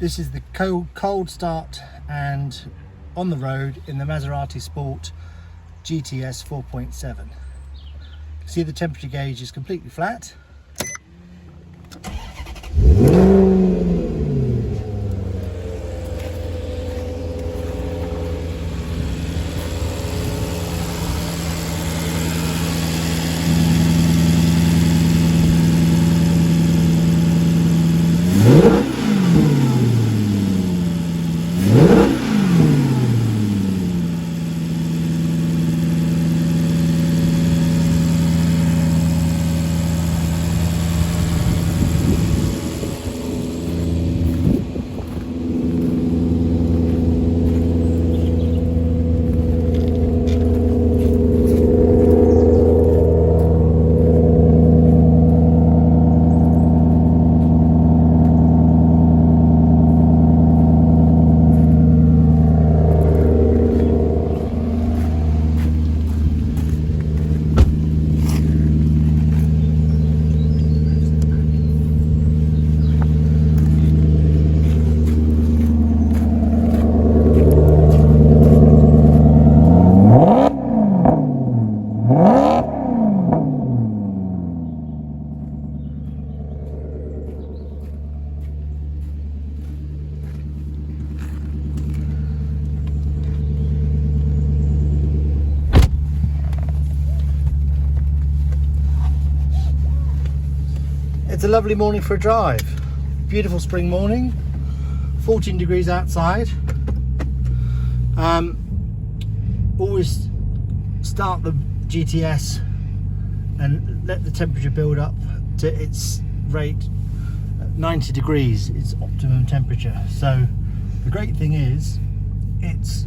This is the cold start and on the road in the Maserati Sport GTS 4.7. See, the temperature gauge is completely flat. It's a lovely morning for a drive. Beautiful spring morning, 14 degrees outside. Always start the GTS and let the temperature build up to its rate at 90 degrees, its optimum temperature. So the great thing is it's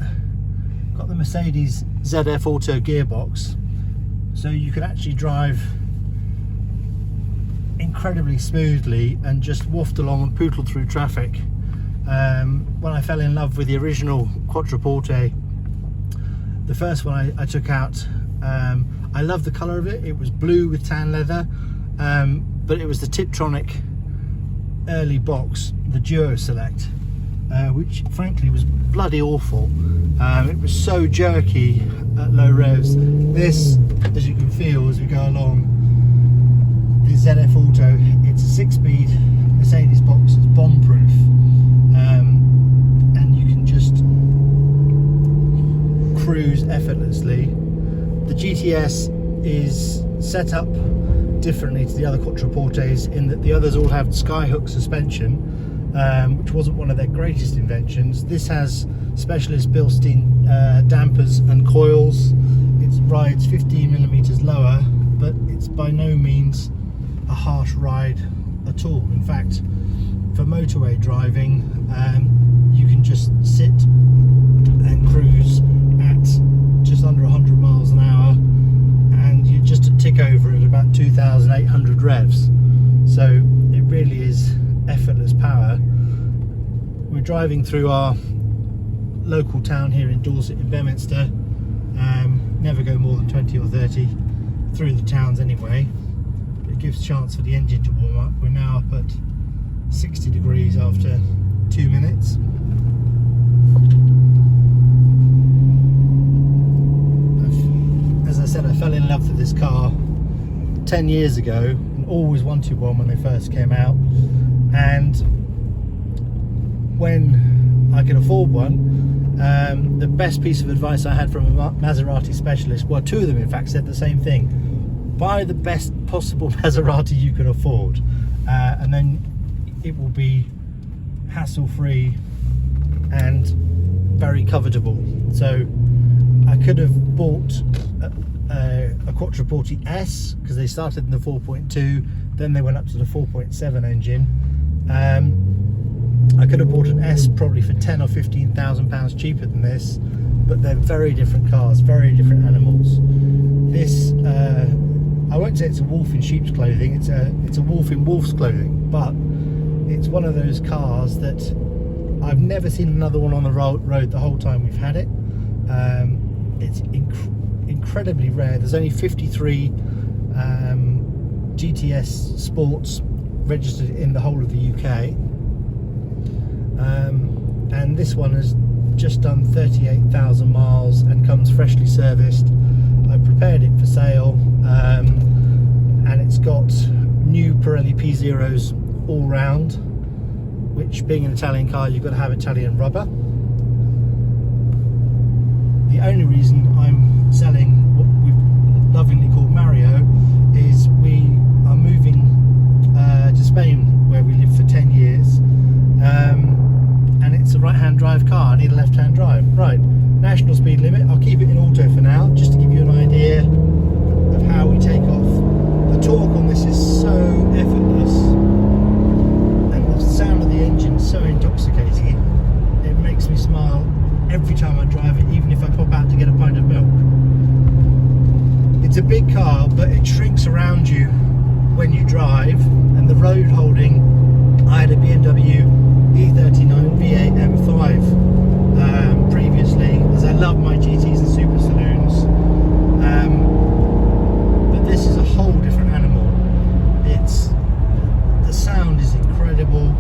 got the Mercedes ZF Auto gearbox, so you can actually drive incredibly smoothly and just waft along and poodle through traffic. When I fell in love with the original Quattroporte, the first one I took out, I love the colour of it. It was blue with tan leather, but it was the Tiptronic early box, the Duo Select, which frankly was bloody awful. It was so jerky at low revs. This, as you can feel as we go along, the ZF Auto, it's a 6-speed Mercedes box, it's bomb-proof, and you can just cruise effortlessly. The GTS is set up differently to the other Quattroportes in that the others all have skyhook suspension, which wasn't one of their greatest inventions. This has specialist built-in dampers and coils. It rides 15mm lower, but it's by no means a harsh ride at all. In fact, for motorway driving, you can just sit and cruise at just under 100 miles an hour and you just tick over at about 2,800 revs. So it really is effortless power. We're driving through our local town here in Dorset in Bedminster. Never go more than 20 or 30 through the towns anyway. Gives a chance for the engine to warm up. We're now up at 60 degrees after 2 minutes. As I said, I fell in love with this car 10 years ago and always wanted one when they first came out, and when I could afford one, the best piece of advice I had from a Maserati specialist, well, two of them in fact, said the same thing: buy the best possible Maserati you can afford, and then it will be hassle-free and very covetable. So I could have bought a Quattroporte S, because they started in the 4.2, then they went up to the 4.7 engine. I could have bought an S probably for 10 or 15,000 pounds cheaper than this, but they're very different cars, very different animals. This I won't say it's a wolf in sheep's clothing, it's a wolf in wolf's clothing, but it's one of those cars that I've never seen another one on the road the whole time we've had it. It's incredibly rare. There's only 53 GTS Sports registered in the whole of the UK. and this one has just done 38,000 miles and comes freshly serviced. I've prepared it for sale, and it's got new Pirelli P0s all round, which, being an Italian car, you've got to have Italian rubber. The only reason I'm selling what we've lovingly called Mario is we are moving to Spain, where we lived for 10 years, and it's a right-hand drive car. I need a left-hand drive. Right, national speed limit, I'll keep it in auto for now, just to give you an idea of how we take off. The torque on this is so effortless, and the sound of the engine so intoxicating. It makes me smile every time I drive it, even if I pop out to get a pint of milk. It's a big car, but it shrinks around you when you drive, and the road holding, I had a BMW E39 V8 M5 previously, as I love my GTs and super saloons, but this is a whole different animal. The sound is incredible.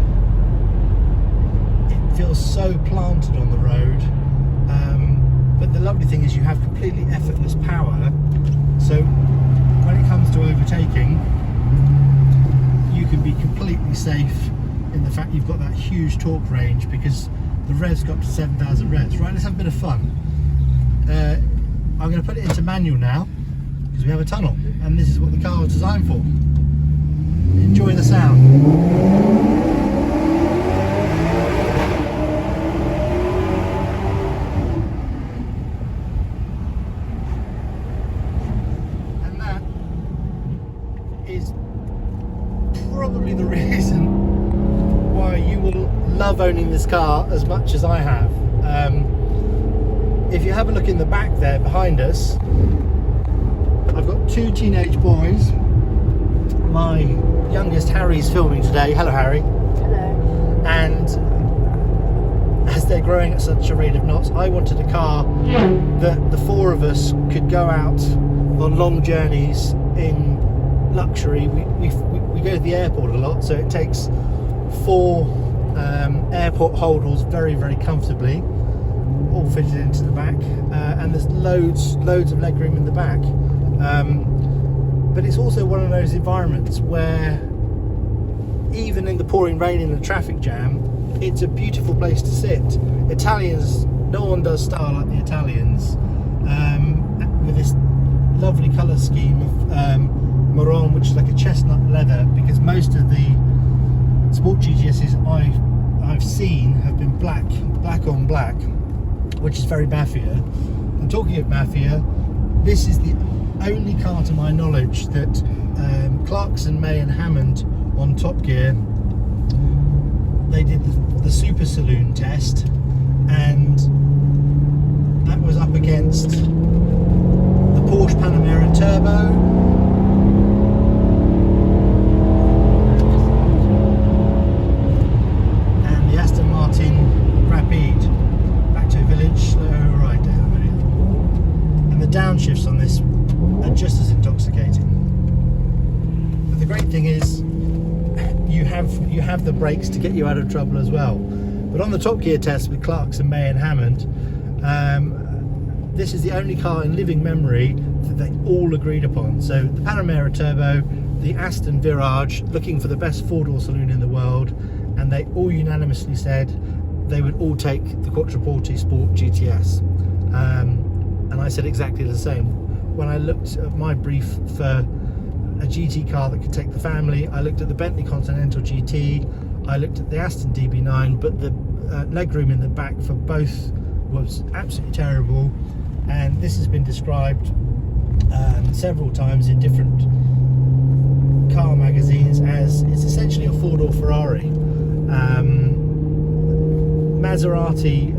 It feels so planted on the road, but the lovely thing is you have completely effortless power, so when it comes to overtaking, you can be completely safe in the fact you've got that huge torque range, because the revs got up to 7,000 revs. Right, let's have a bit of fun. I'm going to put it into manual now, because we have a tunnel, and this is what the car was designed for. Enjoy the sound. And that is probably the reason why you will love owning this car as much as I have. If you have a look in the back there behind us, I've got two teenage boys. My youngest, Harry's, filming today. Hello, Harry. Hello. And as they're growing at such a rate of knots, I wanted a car that the four of us could go out on long journeys in luxury. We go to the airport a lot, so it takes four airport holdalls very, very comfortably, all fitted into the back, and there's loads of legroom in the back. But it's also one of those environments where, even in the pouring rain in a traffic jam, it's a beautiful place to sit. Italians, no one does style like the Italians, with this lovely colour scheme of maroon, which is like a chestnut leather, because most of the sport GTSs I've seen have been black on black, which is very Mafia. And talking of Mafia, this is the only car to my knowledge that Clarkson, May and Hammond on Top Gear, they did the Super Saloon test, and that was up against the Porsche Panamera Turbo, and the Aston Martin Rapide. Back to Village, slow right down, and the downshifts on this are just as intoxicating. But the great thing is you have the brakes to get you out of trouble as well. But on the Top Gear test with Clarkson, May and Hammond, this is the only car in living memory that they all agreed upon. So the Panamera Turbo, the Aston Virage, looking for the best four-door saloon in the world, and they all unanimously said they would all take the Quattroporte Sport GTS. And I said exactly the same. When I looked at my brief for a GT car that could take the family, I looked at the Bentley Continental GT, I looked at the Aston DB9, but the legroom in the back for both was absolutely terrible. And this has been described several times in different car magazines as it's essentially a four-door Ferrari. Maserati,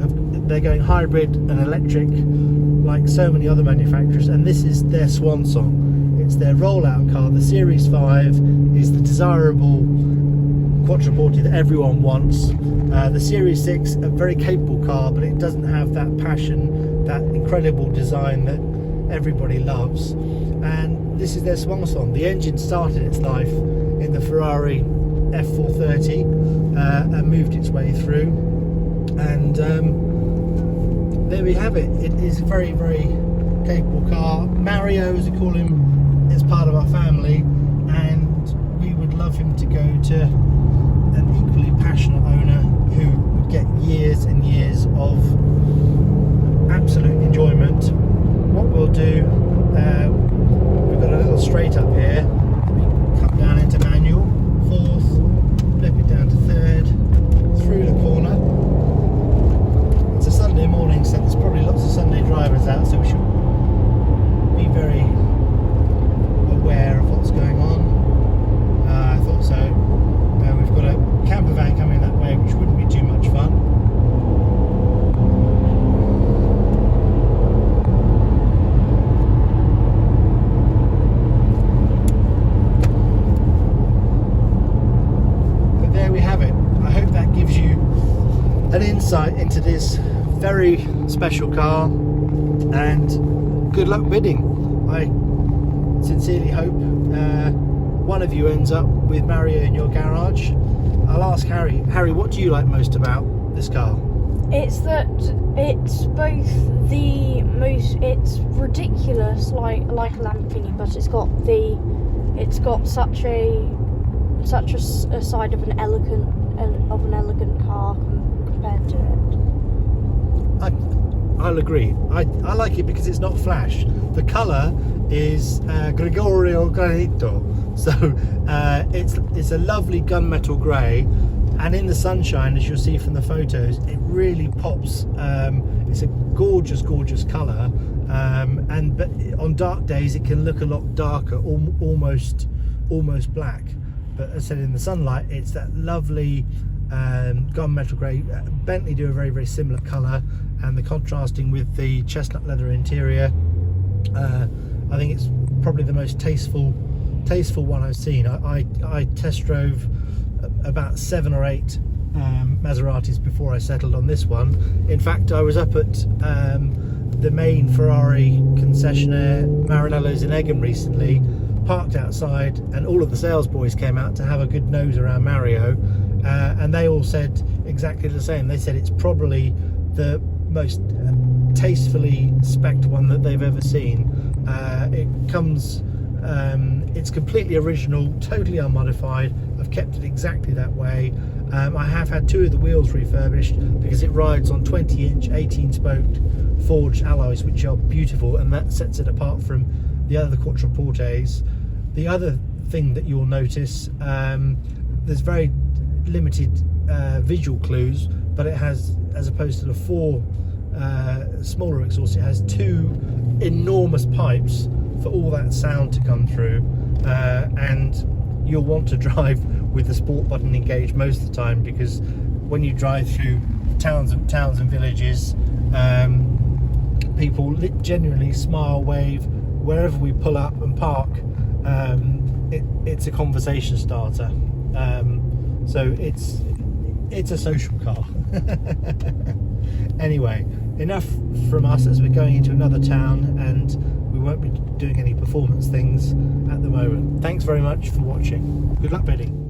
they're going hybrid and electric like so many other manufacturers, and this is their swan song. It's their rollout car. The Series 5 is the desirable Quattroporte that everyone wants. The Series 6, a very capable car, but it doesn't have that passion, that incredible design that everybody loves. And this is their swan song. The engine started its life in the Ferrari F430 and moved its way through. And there we have it. It is a very, very capable car. Mario, as we call him, is part of our family, and we would love him to go to an equally passionate owner who would get years and years of absolute enjoyment. What we'll do, we've got a little straight up here. We come down into manual, fourth, flip it down to third, through the corner. It's a Sunday morning, so there's probably lots of Sunday drivers out, so we should be very aware of what's going on. I thought so. We've got a camper van coming that way, which wouldn't be too much fun. But there we have it. I hope that gives you an insight into this very special car, and good luck bidding. I sincerely hope one of you ends up with Mario in your garage. I'll ask Harry. Harry, what do you like most about this car? It's that it's both the most, it's ridiculous like a Lamborghini, but it's got such a side of an elegant car compared to it. I'll agree. I like it because it's not flash. The colour is Gregorio Granito, so it's a lovely gunmetal grey, and in the sunshine, as you'll see from the photos, it really pops. It's a gorgeous colour, but on dark days it can look a lot darker, almost black. But as I said, in the sunlight, it's that lovely gunmetal grey. Bentley do a very, very similar colour, and the contrasting with the chestnut leather interior, I think it's probably the most tasteful one I've seen. I test drove about 7 or 8 Maseratis before I settled on this one. In fact, I was up at the main Ferrari concessionaire, Maranello's in Egham, recently, parked outside, and all of the sales boys came out to have a good nose around Mario, and they all said exactly the same. They said it's probably the most tastefully spec'd one that they've ever seen. It's completely original, totally unmodified. I've kept it exactly that way. I have had 2 of the wheels refurbished because it rides on 20-inch 18-spoked forged alloys, which are beautiful, and that sets it apart from the other Quattroportes. The other thing that you'll notice, there's very limited visual clues, but it has, as opposed to the 4 smaller exhausts, it has 2 enormous pipes for all that sound to come through, and you'll want to drive with the sport button engaged most of the time, because when you drive through towns and villages, people genuinely smile, wave wherever we pull up and park. It's a conversation starter, so it's a social car. Anyway, enough from us, as we're going into another town and we won't be doing any performance things at the moment. Thanks very much for watching. Good luck bidding.